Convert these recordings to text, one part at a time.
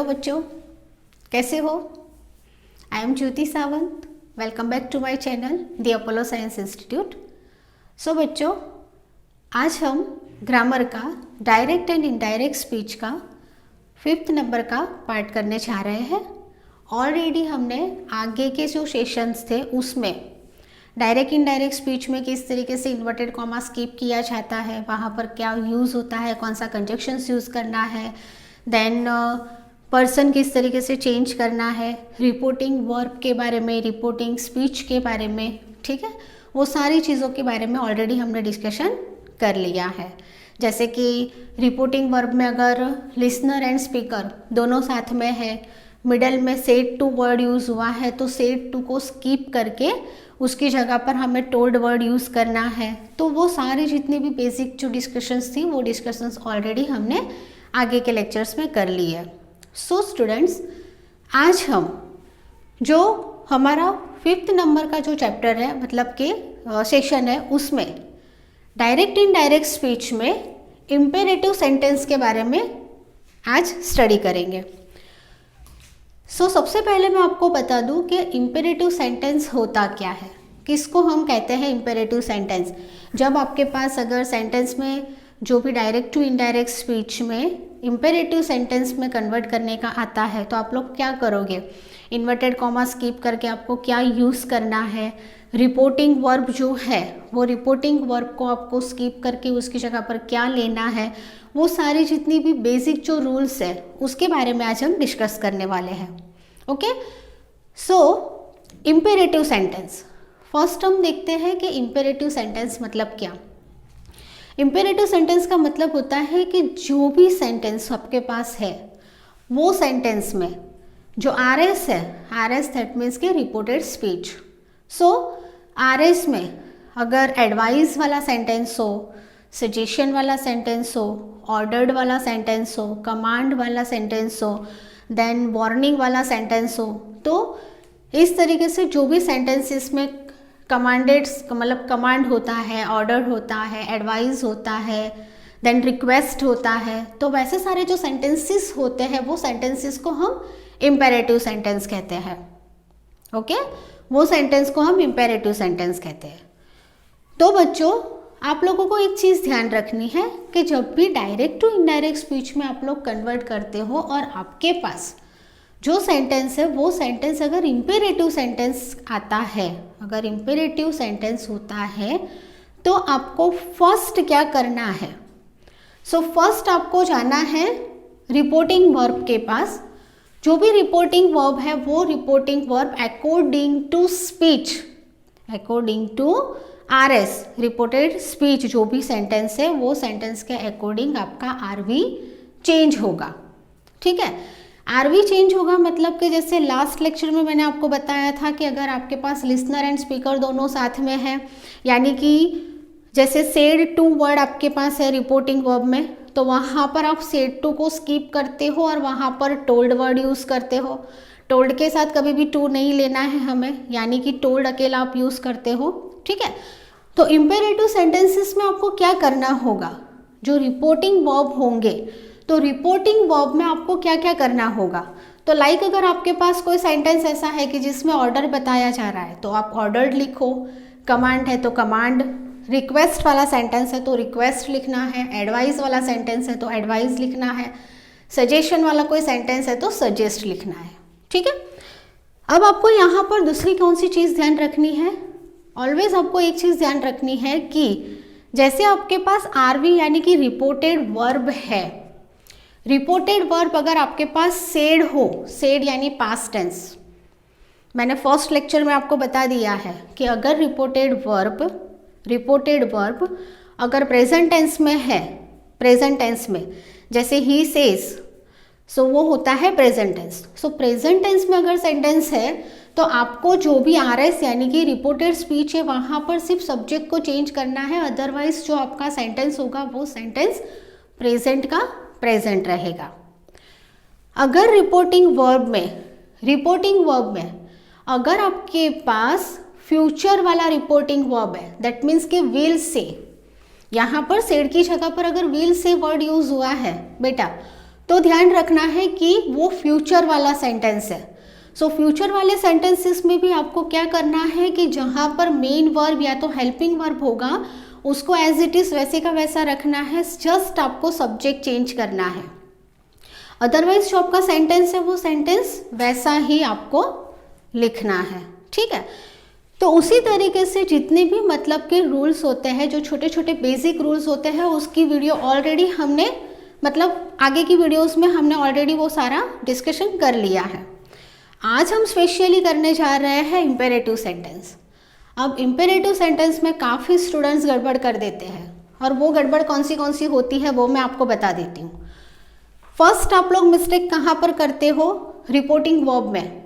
Hello बच्चों, कैसे हो? I am Jyoti Sawant. Welcome back to my channel the Apollo science institute. So बच्चों, आज हम ग्रामर का डायरेक्ट एंड इनडायरेक्ट स्पीच का 5th नंबर का पार्ट करने जा रहे हैं। ऑलरेडी हमने आगे के जो सेशंस थे उसमें डायरेक्ट इनडायरेक्ट स्पीच में किस तरीके से इन्वर्टेड कॉमा स्किप किया जाता है, वहाँ पर क्या यूज़ होता है, कौन सा कंजक्शंस यूज़ करना है, देन पर्सन किस तरीके से चेंज करना है, रिपोर्टिंग वर्ब के बारे में, रिपोर्टिंग स्पीच के बारे में, ठीक है, वो सारी चीज़ों के बारे में ऑलरेडी हमने डिस्कशन कर लिया है। जैसे कि रिपोर्टिंग वर्ब में अगर लिसनर एंड स्पीकर दोनों साथ में है, मिडल में सेड टू वर्ड यूज़ हुआ है तो सेड टू को स्किप करके उसकी जगह पर हमें टोल्ड वर्ड यूज़ करना है। तो वो सारी जितनी भी बेसिक जो डिस्कशंस थी वो डिस्कशंस ऑलरेडी हमने आगे के लेक्चर्स में कर ली है। सो स्टूडेंट्स, आज हम जो हमारा 5th नंबर का जो चैप्टर है, मतलब के सेशन है, उसमें डायरेक्ट इनडायरेक्ट स्पीच में इम्पेरेटिव सेंटेंस के बारे में आज स्टडी करेंगे। सो सबसे पहले मैं आपको बता दूं कि इम्पेरेटिव सेंटेंस होता क्या है, किसको हम कहते हैं इम्पेरेटिव सेंटेंस। जब आपके पास अगर सेंटेंस में जो भी डायरेक्ट टू इनडायरेक्ट स्पीच में इम्पेरेटिव सेंटेंस में कन्वर्ट करने का आता है तो आप लोग क्या करोगे, इन्वर्टेड कॉमा स्किप करके आपको क्या यूज़ करना है, रिपोर्टिंग वर्ब जो है वो रिपोर्टिंग वर्ब को आपको स्किप करके उसकी जगह पर क्या लेना है, वो सारी जितनी भी बेसिक जो रूल्स है उसके बारे में आज हम डिस्कस करने वाले हैं। ओके, सो इम्पेरेटिव सेंटेंस फर्स्ट हम देखते हैं कि इम्पेरेटिव सेंटेंस मतलब क्या। इम्पेरेटिव सेंटेंस का मतलब होता है कि जो भी सेंटेंस आपके पास है वो सेंटेंस में जो आरएस है, आरएस दैट मीन्स के रिपोर्टेड स्पीच। सो आरएस में अगर एडवाइस वाला सेंटेंस हो, सजेशन वाला सेंटेंस हो, ऑर्डर्ड वाला सेंटेंस हो, कमांड वाला सेंटेंस हो, देन वार्निंग वाला सेंटेंस हो, तो इस तरीके से जो भी सेंटेंस इसमें कमांडेड मतलब कमांड होता है, ऑर्डर होता है, एडवाइस होता है, देन रिक्वेस्ट होता है, तो वैसे सारे जो सेंटेंसेस होते हैं वो सेंटेंसेस को हम इम्पेरेटिव सेंटेंस कहते हैं। ओके, वो सेंटेंस को हम इम्पेरेटिव सेंटेंस कहते हैं। तो बच्चों, आप लोगों को एक चीज़ ध्यान रखनी है कि जब भी डायरेक्ट टू इनडायरेक्ट स्पीच में आप लोग कन्वर्ट करते हो और आपके पास जो सेंटेंस है वो सेंटेंस अगर इम्पेरेटिव सेंटेंस आता है, अगर इम्पेरेटिव सेंटेंस होता है तो आपको फर्स्ट क्या करना है। सो फर्स्ट आपको जाना है रिपोर्टिंग वर्ब के पास। जो भी रिपोर्टिंग वर्ब है वो reporting verb according to speech, according to RS reported speech, जो भी सेंटेंस है वो सेंटेंस के अकॉर्डिंग आपका आरवी चेंज होगा। ठीक है, आरवी चेंज होगा मतलब कि जैसे लास्ट लेक्चर में मैंने आपको बताया था कि अगर आपके पास लिसनर एंड स्पीकर दोनों साथ में है, यानी कि जैसे सेड टू वर्ड आपके पास है रिपोर्टिंग वर्ब में, तो वहाँ पर आप सेड टू को स्किप करते हो और वहाँ पर टोल्ड वर्ड यूज़ करते हो। टोल्ड के साथ कभी भी टू नहीं लेना है हमें, यानी कि टोल्ड अकेला आप यूज़ करते हो। ठीक है, तो इम्पेरेटिव सेंटेंसेस में आपको क्या करना होगा, जो रिपोर्टिंग वर्ब होंगे तो रिपोर्टिंग वर्ब में आपको क्या क्या करना होगा। तो लाइक अगर आपके पास कोई सेंटेंस ऐसा है कि जिसमें ऑर्डर बताया जा रहा है तो आप ऑर्डर्ड लिखो, कमांड है तो कमांड, रिक्वेस्ट वाला सेंटेंस है तो रिक्वेस्ट लिखना है, एडवाइस वाला सेंटेंस है तो एडवाइस लिखना है, सजेशन वाला कोई सेंटेंस है तो सजेस्ट लिखना है। ठीक है, अब आपको यहाँ पर दूसरी कौन सी चीज़ ध्यान रखनी है, ऑलवेज आपको एक चीज़ ध्यान रखनी है कि जैसे आपके पास आरवी यानी कि रिपोर्टेड वर्ब है, रिपोर्टेड वर्ब अगर आपके पास सेड हो, सेड यानी पास्ट टेंस, मैंने फर्स्ट लेक्चर में आपको बता दिया है कि अगर रिपोर्टेड वर्ब अगर प्रेजेंट टेंस में है, प्रेजेंट टेंस में जैसे ही सेज, सो वो होता है present tense. So present tense में अगर सेंटेंस है तो आपको जो भी आरएस यानी कि रिपोर्टेड स्पीच है वहाँ पर सिर्फ सब्जेक्ट को चेंज करना है, अदरवाइज जो आपका सेंटेंस होगा वो सेंटेंस प्रेजेंट का प्रेजेंट रहेगा। अगर रिपोर्टिंग वर्ब में अगर आपके पास फ्यूचर वाला रिपोर्टिंग वर्ब है, दैट मीन्स के विल से, यहाँ पर सेड की जगह पर अगर विल से वर्ड यूज हुआ है बेटा, तो ध्यान रखना है कि वो फ्यूचर वाला सेंटेंस है। सो फ्यूचर वाले सेंटेंसेस में भी आपको क्या करना है कि जहाँ पर मेन वर्ब या तो हेल्पिंग वर्ब होगा उसको एज इट इज़ वैसे का वैसा रखना है, जस्ट आपको सब्जेक्ट चेंज करना है। अदरवाइज जो आपका सेंटेंस है वो सेंटेंस वैसा ही आपको लिखना है, ठीक है। तो उसी तरीके से जितने भी मतलब के रूल्स होते हैं, जो छोटे छोटे बेसिक रूल्स होते हैं, उसकी वीडियो ऑलरेडी हमने मतलब आगे की वीडियोस में हमने ऑलरेडी वो सारा डिस्कशन कर लिया है। आज हम स्पेशली करने जा रहे हैं इम्पेरेटिव सेंटेंस। अब इम्पेरेटिव सेंटेंस में काफ़ी स्टूडेंट्स गड़बड़ कर देते हैं, और वो गड़बड़ कौन सी होती है वो मैं आपको बता देती हूँ। फर्स्ट आप लोग मिस्टेक कहाँ पर करते हो? रिपोर्टिंग वर्ब में।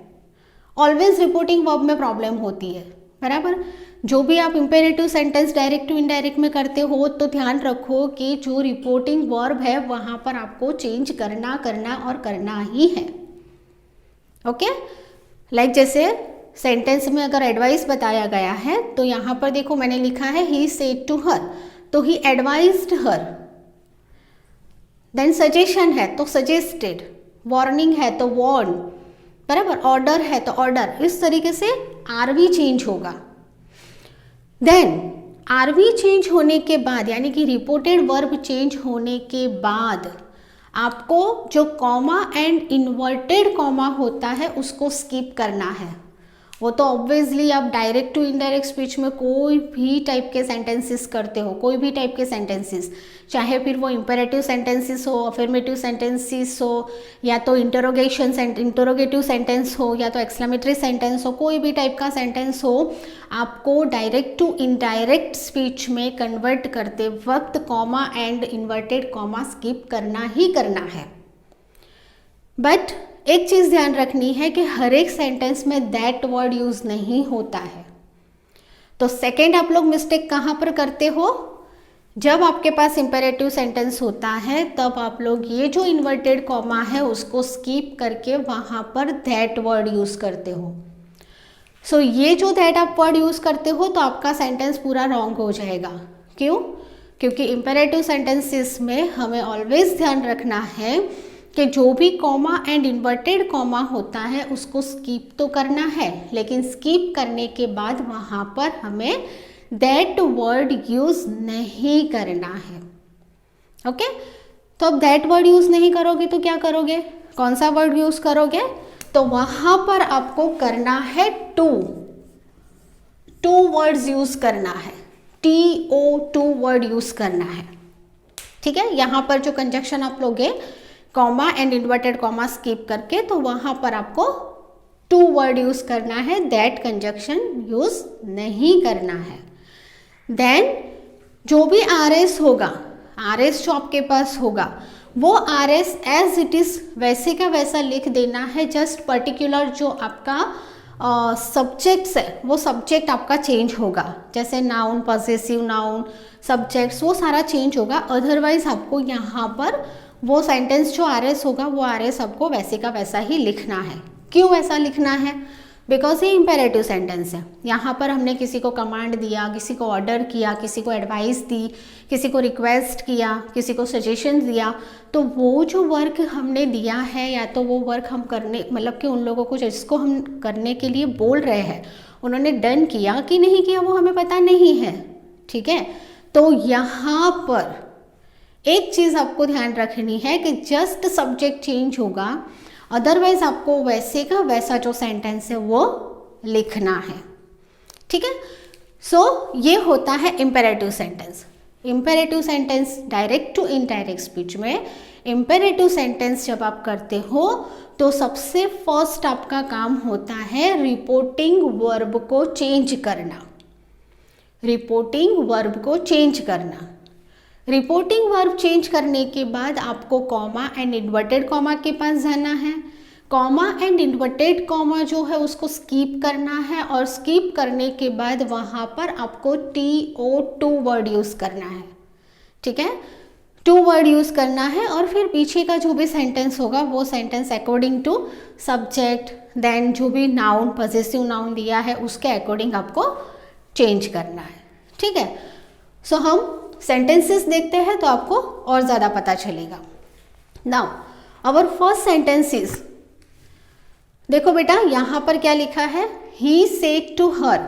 ऑलवेज रिपोर्टिंग वर्ब में प्रॉब्लम होती है, बराबर। जो भी आप imperative sentence direct to indirect में करते हो तो ध्यान रखो कि जो रिपोर्टिंग वर्ब है वहाँ पर आपको चेंज करना और करना ही है, ओके। लाइक जैसे सेंटेंस में अगर एडवाइस बताया गया है तो यहाँ पर देखो मैंने लिखा है ही सेड टू हर, तो ही एडवाइज्ड हर। देन सजेशन है तो सजेस्टेड, वार्निंग है तो वार्न, बराबर। ऑर्डर है तो ऑर्डर। इस तरीके से आरवी चेंज होगा। देन आरवी चेंज होने के बाद यानी कि रिपोर्टेड वर्ब चेंज होने के बाद आपको जो कॉमा एंड इन्वर्टेड कॉमा होता है उसको स्किप करना है। वो तो ऑब्वियसली आप डायरेक्ट टू इनडायरेक्ट स्पीच में कोई भी टाइप के सेंटेंसेस करते हो, कोई भी टाइप के सेंटेंसेस, चाहे फिर वो इम्पेरेटिव सेंटेंसेस हो, अफर्मेटिव सेंटेंसेस हो, या तो इंटरोगेटिव सेंटेंस हो, या तो एक्सक्लेमेटरी सेंटेंस हो, कोई भी टाइप का सेंटेंस हो, आपको डायरेक्ट टू इनडायरेक्ट स्पीच में कन्वर्ट करते वक्त comma and inverted comma skip करना ही करना है। बट एक चीज़ ध्यान रखनी है कि हर एक सेंटेंस में दैट वर्ड यूज़ नहीं होता है। तो सेकेंड आप लोग मिस्टेक कहाँ पर करते हो? जब आपके पास इम्पेरेटिव सेंटेंस होता है तब आप लोग ये जो इन्वर्टेड कॉमा है उसको स्किप करके वहाँ पर दैट वर्ड यूज़ करते हो। सो ये जो दैट आप वर्ड यूज़ करते हो तो आपका सेंटेंस पूरा रॉन्ग हो जाएगा। क्यों? क्योंकि इम्पेरेटिव सेंटेंसेस में हमें ऑलवेज ध्यान रखना है कि जो भी कॉमा एंड इन्वर्टेड कॉमा होता है उसको स्किप तो करना है, लेकिन स्किप करने के बाद वहाँ पर हमें दैट वर्ड यूज़ नहीं करना है, ओके। तो अब दैट वर्ड यूज़ नहीं करोगे तो क्या करोगे? कौन सा वर्ड यूज़ करोगे? तो वहाँ पर आपको करना है टू वर्ड्स यूज़ करना है, TO टू वर्ड यूज़ करना है, ठीक है। यहाँ पर जो कंजक्शन आप लोगे comma and inverted comma skip करके, तो वहाँ पर आपको टू वर्ड यूज़ करना है, दैट कंजक्शन यूज़ नहीं करना है। देन जो भी RS होगा, RS जो आपके पास होगा वो RS एज इट इज़ वैसे का वैसा लिख देना है। जस्ट पर्टिकुलर जो आपका सब्जेक्ट्स है वो सब्जेक्ट आपका चेंज होगा, जैसे नाउन, पॉसेसिव नाउन, सब्जेक्ट्स, वो सारा चेंज होगा। अदरवाइज आपको यहाँ पर वो सेंटेंस जो RS होगा वो RS आपको वैसे का वैसा ही लिखना है। क्यों ऐसा लिखना है? बिकॉज ये इम्पेरेटिव सेंटेंस है। यहाँ पर हमने किसी को कमांड दिया, किसी को ऑर्डर किया, किसी को एडवाइस दी, किसी को रिक्वेस्ट किया, किसी को सजेशन दिया, तो वो जो वर्क हमने दिया है या तो वो वर्क हम करने मतलब कि उन लोगों को जिसको हम करने के लिए बोल रहे हैं उन्होंने डन किया कि नहीं किया वो हमें पता नहीं है, ठीक है। तो यहाँ पर एक चीज़ आपको ध्यान रखनी है कि जस्ट सब्जेक्ट चेंज होगा, अदरवाइज आपको वैसे का वैसा जो सेंटेंस है वो लिखना है, ठीक है। सो ये होता है imperative sentence. Imperative sentence direct to indirect speech में इम्पेरेटिव सेंटेंस जब आप करते हो तो सबसे फर्स्ट आपका काम होता है रिपोर्टिंग वर्ब को चेंज करना। रिपोर्टिंग वर्ब को चेंज करना। रिपोर्टिंग वर्ब चेंज करने के बाद आपको कॉमा एंड इन्वर्टेड कॉमा के पास जाना है। कॉमा एंड इन्वर्टेड कॉमा जो है उसको स्किप करना है, और स्किप करने के बाद वहाँ पर आपको TO टू वर्ड यूज़ करना है, ठीक है। टू वर्ड यूज़ करना है, और फिर पीछे का जो भी सेंटेंस होगा वो sentence according to subject, then जो भी नाउन, पॉसेसिव नाउन दिया है उसके अकॉर्डिंग आपको चेंज करना है, ठीक है। सो हम सेंटेंसेस देखते हैं तो आपको और ज़्यादा पता चलेगा। Now our first sentence is, देखो बेटा यहां पर क्या लिखा है, he said to her,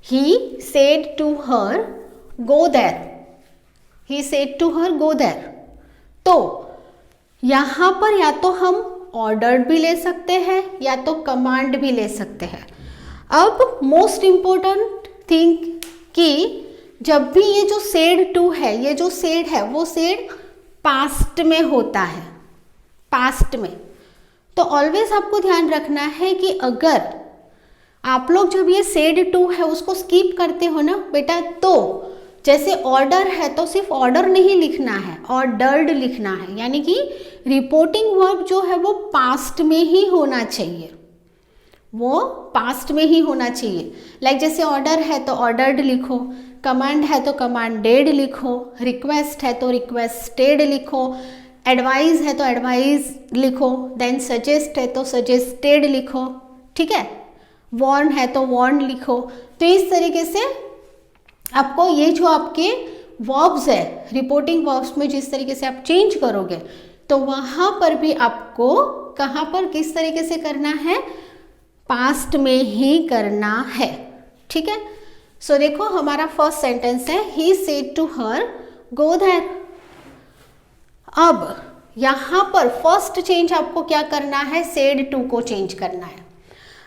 he said to her go there, he said to her go there. तो यहां पर या तो हम ऑर्डर्ड भी ले सकते हैं या तो कमांड भी ले सकते हैं। अब मोस्ट इंपॉर्टेंट थिंग कि जब भी ये जो सेड टू है, ये जो सेड है वो सेड पास्ट में होता है, पास्ट में। तो ऑलवेज आपको ध्यान रखना है कि अगर आप लोग जब ये सेड टू है उसको स्किप करते हो ना बेटा, तो जैसे ऑर्डर है तो सिर्फ ऑर्डर नहीं लिखना है, ऑर्डर्ड लिखना है, यानी कि रिपोर्टिंग वर्ब जो है वो पास्ट में ही होना चाहिए, वो पास्ट में ही होना चाहिए। लाइक जैसे ऑर्डर है तो ऑर्डर्ड लिखो, कमांड है तो कमांडेड लिखो, रिक्वेस्ट है तो रिक्वेस्टेड लिखो, एडवाइस है तो एडवाइस लिखो, देन सजेस्ट है तो सजेस्टेड लिखो, ठीक है, वार्न है तो वार्न लिखो। तो इस तरीके से आपको ये जो आपके वर्ब्स है, रिपोर्टिंग वर्ब्स में जिस तरीके से आप चेंज करोगे तो वहां पर भी आपको कहाँ पर किस तरीके से करना है, पास्ट में ही करना है, ठीक है। सो देखो हमारा फर्स्ट सेंटेंस है, he said to her go there. अब यहां पर फर्स्ट चेंज आपको क्या करना है, सेड टू को चेंज करना है।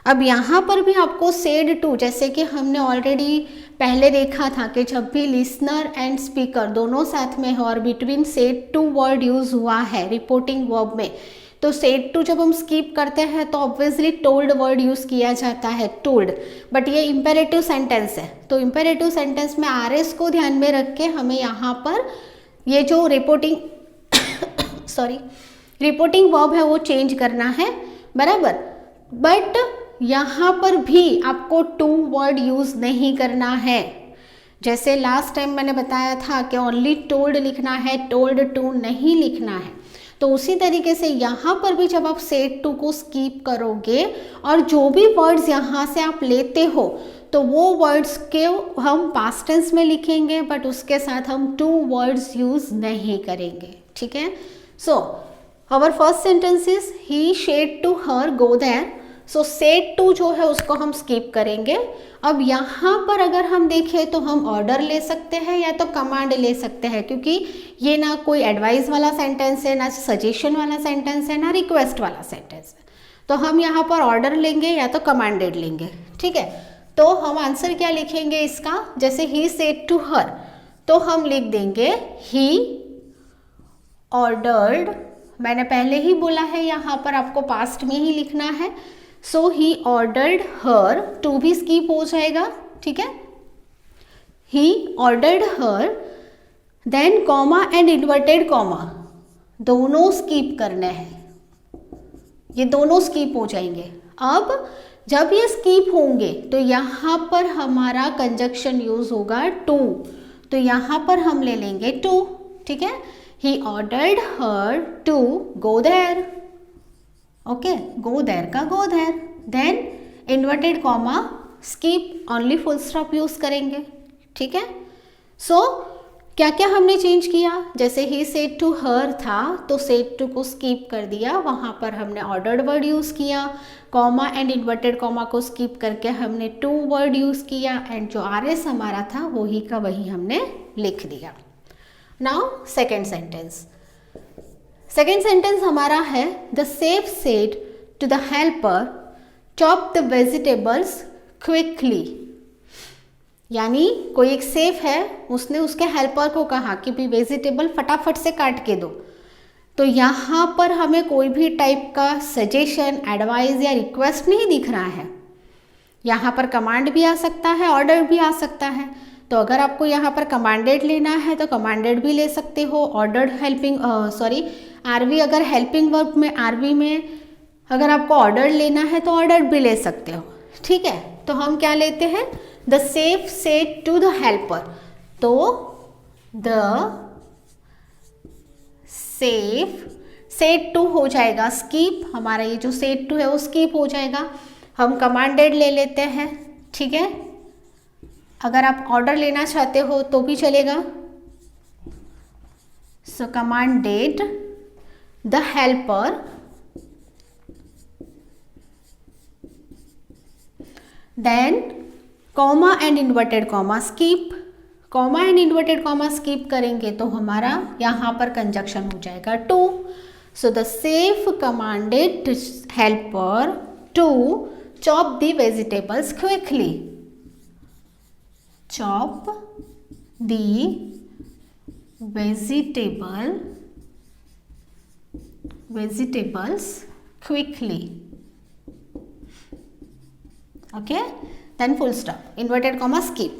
अब यहाँ पर भी आपको सेड टू, जैसे कि हमने ऑलरेडी पहले देखा था कि जब भी लिसनर एंड स्पीकर दोनों साथ में है और between said to word use हुआ है रिपोर्टिंग वर्ब में, तो सेड टू जब हम स्किप करते हैं तो ऑब्वियसली टोल्ड वर्ड यूज किया जाता है, टोल्ड। बट ये इंपेरेटिव सेंटेंस है, तो इंपेरेटिव सेंटेंस में आरएस को ध्यान में रख के हमें यहाँ पर ये जो रिपोर्टिंग रिपोर्टिंग वर्ब है वो चेंज करना है, बराबर। बट यहाँ पर भी आपको टू वर्ड यूज नहीं करना है। जैसे लास्ट टाइम मैंने बताया था कि ओनली टोल्ड लिखना है, टोल्ड टू नहीं लिखना है। तो उसी तरीके से यहाँ पर भी जब आप सेड टू को स्किप करोगे और जो भी वर्ड्स यहाँ से आप लेते हो तो वो वर्ड्स के हम पास्ट टेंस में लिखेंगे, बट उसके साथ हम टू वर्ड्स यूज नहीं करेंगे, ठीक है। So our first sentence is, he said to her go there. So said to जो है उसको हम स्किप करेंगे। अब यहाँ पर अगर हम देखें तो हम ऑर्डर ले सकते हैं या तो कमांड ले सकते हैं, क्योंकि ये ना कोई एडवाइस वाला सेंटेंस है, ना सजेशन वाला सेंटेंस है, ना रिक्वेस्ट वाला सेंटेंस है। तो हम यहाँ पर ऑर्डर लेंगे या तो कमांडेड लेंगे, ठीक है। तो हम आंसर क्या लिखेंगे इसका, जैसे ही सेड टू हर तो हम लिख देंगे ही ऑर्डर्ड। मैंने पहले ही बोला है यहाँ पर आपको पास्ट में ही लिखना है। So he ordered her, to भी स्किप हो जाएगा, ठीक है। He ordered her, then comma and inverted comma दोनों स्किप करने हैं, ये दोनों स्किप हो जाएंगे। अब जब ये स्किप होंगे तो यहाँ पर हमारा कंजक्शन यूज होगा टू, तो यहाँ पर हम ले लेंगे टू, ठीक है। He ordered her to go there, okay, go there का go there, then inverted comma skip, only full stop use करेंगे, ठीक है। सो क्या क्या हमने चेंज किया, जैसे ही सेड टू हर था तो सेड टू को स्किप कर दिया, वहाँ पर हमने ऑर्डर्ड वर्ड यूज़ किया, कॉमा एंड इन्वर्टेड कॉमा को स्किप करके हमने टू वर्ड यूज़ किया, एंड जो आर एस हमारा था वही का वही हमने लिख दिया। Now second sentence, second sentence हमारा है, the chef said to the helper chop the vegetables quickly. यानी कोई एक सेफ है, उसने उसके हेल्पर को कहा कि भी वेजिटेबल फटाफट से काट के दो। तो यहाँ पर हमें कोई भी टाइप का सजेशन, एडवाइस या रिक्वेस्ट नहीं दिख रहा है। यहाँ पर कमांड भी आ सकता है, ऑर्डर भी आ सकता है। तो अगर आपको यहाँ पर कमांडेड लेना है तो कमांडेड भी ले सकते हो, ऑर्डर्ड हेल्पिंग आरवी, अगर हेल्पिंग वर्ब में आरवी में अगर आपको ऑर्डर लेना है तो ऑर्डर भी ले सकते हो, ठीक है। तो हम क्या लेते हैं, the chef said to the helper, तो द सेफ सेड टू हो जाएगा स्किप, हमारा ये जो सेड टू है वो स्किप हो जाएगा। हम कमांडेड ले लेते हैं, ठीक है। अगर आप ऑर्डर लेना चाहते हो तो भी चलेगा। So commanded the helper then comma and inverted comma skip, comma and inverted comma skip करेंगे तो हमारा यहाँ पर कंजक्शन हो जाएगा to. So the chef commanded helper to chop the vegetables quickly. Chop the vegetables quickly. Okay, then full stop, inverted comma skip.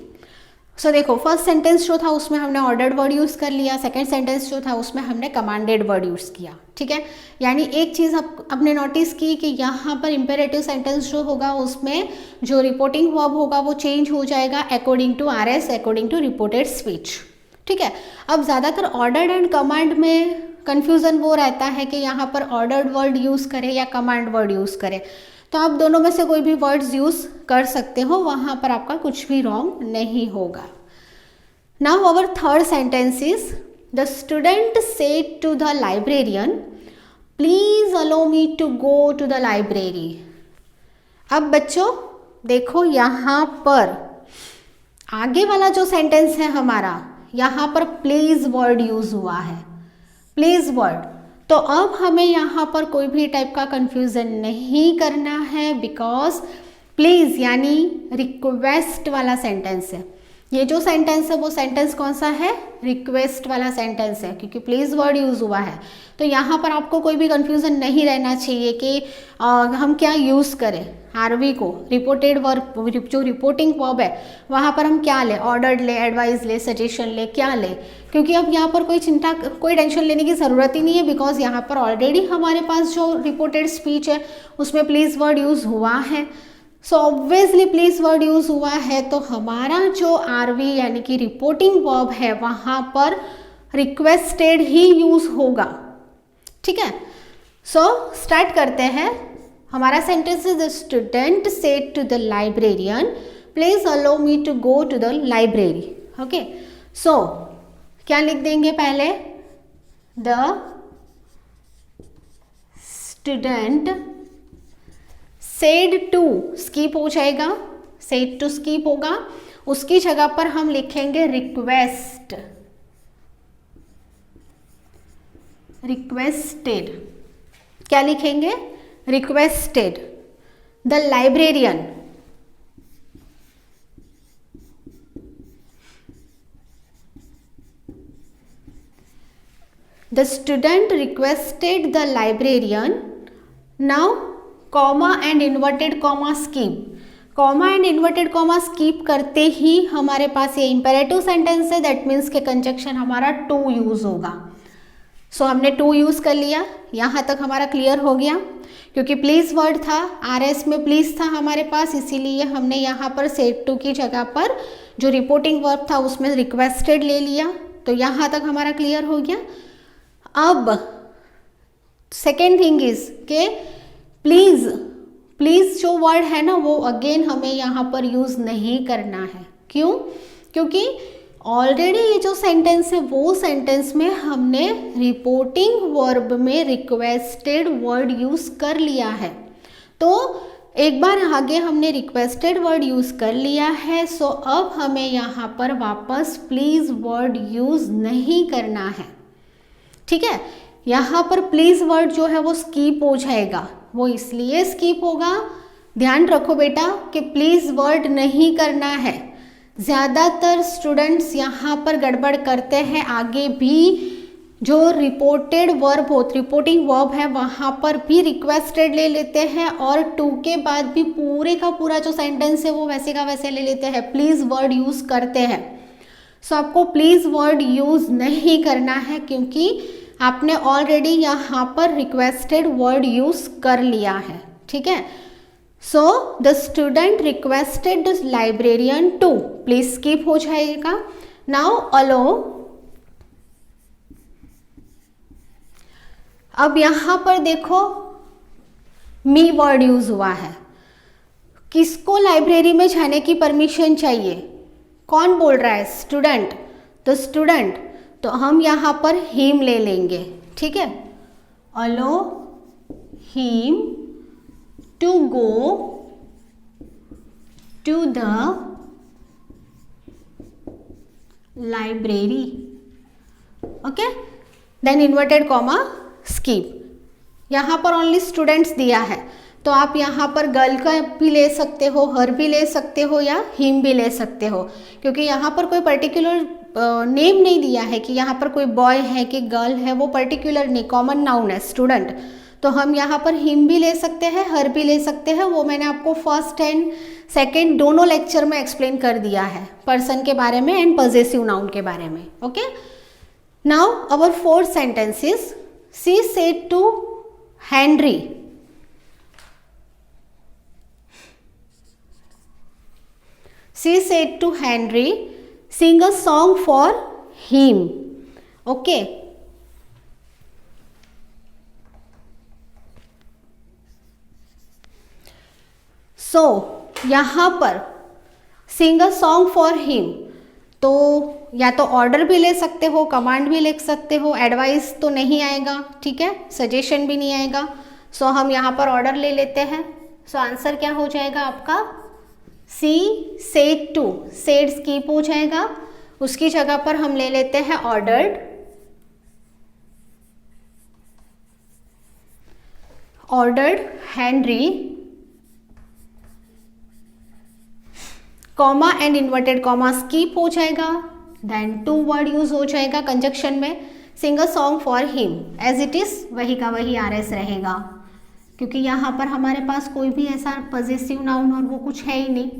So देखो first sentence जो था उसमें हमने ऑर्डर्ड वर्ड यूज़ कर लिया, सेकंड सेंटेंस जो था उसमें हमने कमांडेड वर्ड यूज़ किया. ठीक है, यानी एक चीज़ आपने नोटिस की कि यहाँ पर इम्पेरेटिव सेंटेंस जो होगा उसमें जो रिपोर्टिंग वर्ब होगा वो चेंज हो जाएगा according to RS, according to reported speech. ठीक है, अब ज़्यादातर ऑर्डर्ड एंड कमांड में कन्फ्यूज़न वो रहता है कि यहाँ पर ऑर्डर्ड वर्ड यूज़ करें या कमांड वर्ड यूज़ करें. तो आप दोनों में से कोई भी वर्ड्स यूज़ कर सकते हो, वहाँ पर आपका कुछ भी रॉन्ग नहीं होगा. Now our third sentence is the student said to the librarian please allow me to go to the library. अब बच्चों देखो यहाँ पर आगे वाला जो सेंटेंस है हमारा, यहाँ पर प्लीज वर्ड यूज हुआ है, प्लीज वर्ड. तो अब हमें यहाँ पर कोई भी टाइप का कंफ्यूजन नहीं करना है, बिकॉज प्लीज यानी रिक्वेस्ट वाला सेंटेंस है. ये जो सेंटेंस है वो सेंटेंस कौन सा है, रिक्वेस्ट वाला सेंटेंस है, क्योंकि प्लीज वर्ड यूज हुआ है. तो यहाँ पर आपको कोई भी कंफ्यूजन नहीं रहना चाहिए कि हम क्या यूज करें. आरवी को रिपोर्टेड वर्ब, जो रिपोर्टिंग वर्ब है वहाँ पर हम क्या ले, ऑर्डर्ड ले, एडवाइस ले, सजेशन ले, क्या ले, क्योंकि अब यहाँ पर कोई टेंशन लेने की ज़रूरत ही नहीं है, बिकॉज यहाँ पर ऑलरेडी हमारे पास जो रिपोर्टेड स्पीच है उसमें प्लीज़ वर्ड यूज़ हुआ है. So obviously please word use हुआ है तो हमारा जो आरवी यानी कि रिपोर्टिंग वर्ब है वहाँ पर रिक्वेस्टेड ही यूज़ होगा. ठीक है, सो स्टार्ट करते हैं. हमारा sentence is the student said to the librarian please allow me to go to the library. Okay, so क्या लिख देंगे पहले, the student said to, skip हो जाएगा, सेड टू स्कीप होगा, उसकी जगह पर हम लिखेंगे रिक्वेस्ट, रिक्वेस्टेड. क्या लिखेंगे, requested. The librarian, the student requested the librarian. Now comma and inverted comma skip, comma and inverted comma skip करते ही हमारे पास ये इंपेरेटिव सेंटेंस है, दैट मीन्स के कंजक्शन हमारा टू यूज होगा. सो हमने टू यूज कर लिया, यहाँ तक हमारा क्लियर हो गया. क्योंकि प्लीज वर्ड था, RS में प्लीज था हमारे पास, इसीलिए हमने यहाँ पर सेड टू की जगह पर जो रिपोर्टिंग वर्ब था उसमें रिक्वेस्टेड ले लिया. तो यहाँ तक हमारा क्लियर हो गया. अब सेकेंड थिंग इज के प्लीज, प्लीज जो वर्ड है ना वो अगेन हमें यहाँ पर यूज नहीं करना है. क्यों, क्योंकि ऑलरेडी ये जो सेंटेंस है वो सेंटेंस में हमने रिपोर्टिंग वर्ब में रिक्वेस्टेड वर्ड यूज कर लिया है. तो एक बार आगे हमने रिक्वेस्टेड वर्ड यूज कर लिया है, सो अब हमें यहाँ पर वापस प्लीज वर्ड यूज नहीं करना है. ठीक है, यहाँ पर प्लीज वर्ड जो है वो स्कीप हो जाएगा. वो इसलिए स्कीप होगा, ध्यान रखो बेटा कि प्लीज वर्ड नहीं करना है. ज़्यादातर स्टूडेंट्स यहाँ पर गड़बड़ करते हैं, आगे भी जो रिपोर्टेड वर्ब हो, रिपोर्टिंग वर्ब है वहाँ पर भी रिक्वेस्टेड ले लेते हैं और टू के बाद भी पूरे का पूरा जो सेंटेंस है वो वैसे का वैसे ले लेते हैं, प्लीज़ वर्ड यूज़ करते हैं. सो आपको प्लीज़ वर्ड यूज़ नहीं करना है क्योंकि आपने ऑलरेडी यहाँ पर रिक्वेस्टेड वर्ड यूज़ कर लिया है. ठीक है, so the student requested the librarian to, please skip हो जाएगा. नाउ अलो, अब यहाँ पर देखो मी वर्ड यूज हुआ है. किसको लाइब्रेरी में जाने की परमिशन चाहिए, कौन बोल रहा है, स्टूडेंट. द स्टूडेंट, तो हम यहाँ पर हिम ले लेंगे, ठीक है। Allow him to go to the library, okay. Then inverted comma skip. यहाँ पर ओनली स्टूडेंट्स दिया है, तो आप यहाँ पर गर्ल का भी ले सकते हो, हर भी ले सकते हो या हिम भी ले सकते हो, क्योंकि यहाँ पर कोई पर्टिकुलर नेम नहीं दिया है कि यहाँ पर कोई बॉय है कि गर्ल है, वो पर्टिकुलर नहीं, कॉमन नाउन है स्टूडेंट। तो हम यहाँ पर हिम भी ले सकते हैं, हर भी ले सकते हैं। वो मैंने आपको फर्स्ट एंड सेकेंड दोनों लेक्चर में एक्सप्लेन कर दिया है, पर्सन के बारे में एंड पॉजेसिव नाउन के बारे में, okay. Now our fourth sentence is she said to Henry, she said to Henry, sing a song for him, okay. So यहाँ पर sing a song for him, तो या तो ऑर्डर भी ले सकते हो, कमांड भी लिख सकते हो, एडवाइस तो नहीं आएगा, ठीक है, सजेशन भी नहीं आएगा। सो हम यहाँ पर ऑर्डर ले लेते हैं। सो आंसर क्या हो जाएगा आपका, she said to, said skip हो जाएगा, उसकी जगह पर हम ले लेते हैं ordered, ordered Henry, comma and inverted comma skip हो जाएगा, देन टू वर्ड यूज हो जाएगा कंजक्शन में, sing a song for him, as it is वही का वही आरएस रहेगा, क्योंकि यहाँ पर हमारे पास कोई भी ऐसा पॉजेसिव नाउन और वो कुछ है ही नहीं,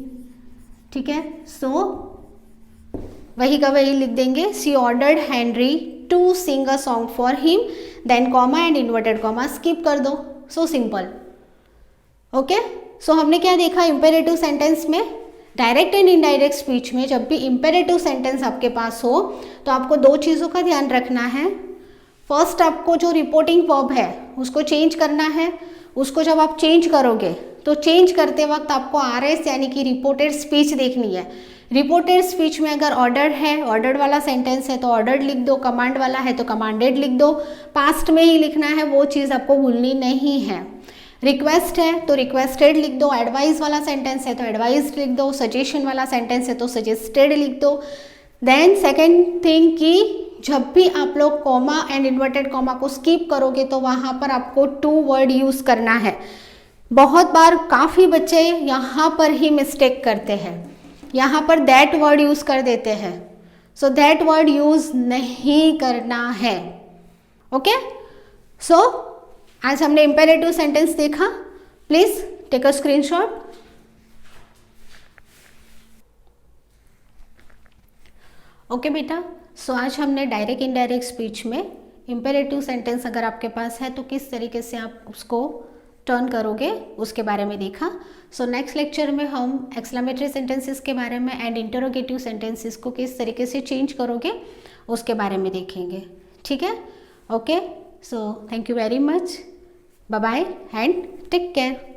ठीक है। सो वही का वही लिख देंगे, she ordered Henry to sing a song for him, then comma and inverted comma skip कर दो, सो सिंपल, ओके। सो हमने क्या देखा इम्पेरेटिव सेंटेंस में, डायरेक्ट एंड इनडायरेक्ट स्पीच में जब भी इम्पेरेटिव सेंटेंस आपके पास हो तो आपको दो चीज़ों का ध्यान रखना है। फर्स्ट, आपको जो रिपोर्टिंग वर्ब है उसको चेंज करना है, उसको जब आप चेंज करोगे तो चेंज करते वक्त आपको आरएस यानी कि रिपोर्टेड स्पीच देखनी है। रिपोर्टेड स्पीच में अगर ऑर्डर्ड है, ऑर्डर्ड वाला सेंटेंस है तो ऑर्डर्ड लिख दो, कमांड वाला है तो कमांडेड लिख दो, पास्ट में ही लिखना है, वो चीज़ आपको भूलनी नहीं है। रिक्वेस्ट है तो रिक्वेस्टेड लिख दो, एडवाइस वाला सेंटेंस है तो एडवाइस लिख दो, सजेशन वाला सेंटेंस है तो सजेस्टेड लिख दो। देन सेकेंड थिंग कि जब भी आप लोग कॉमा एंड इन्वर्टेड कॉमा को स्किप करोगे तो वहाँ पर आपको टू वर्ड यूज़ करना है। बहुत बार काफ़ी बच्चे यहाँ पर ही मिस्टेक करते हैं, यहाँ पर दैट वर्ड यूज़ कर देते हैं, सो दैट वर्ड यूज़ नहीं करना है, ओके। सो आज हमने इम्पेरेटिव सेंटेंस देखा, please take a screenshot. Okay बेटा, सो आज हमने डायरेक्ट इनडायरेक्ट स्पीच में इम्पेरेटिव सेंटेंस अगर आपके पास है तो किस तरीके से आप उसको टर्न करोगे उसके बारे में देखा। सो नेक्स्ट लेक्चर में हम एक्सक्लेमेटरी सेंटेंसेस के बारे में एंड इंटरोगेटिव सेंटेंसेस को किस तरीके से चेंज करोगे उसके बारे में देखेंगे, ठीक है। Okay, so thank you very much, bye bye and take care.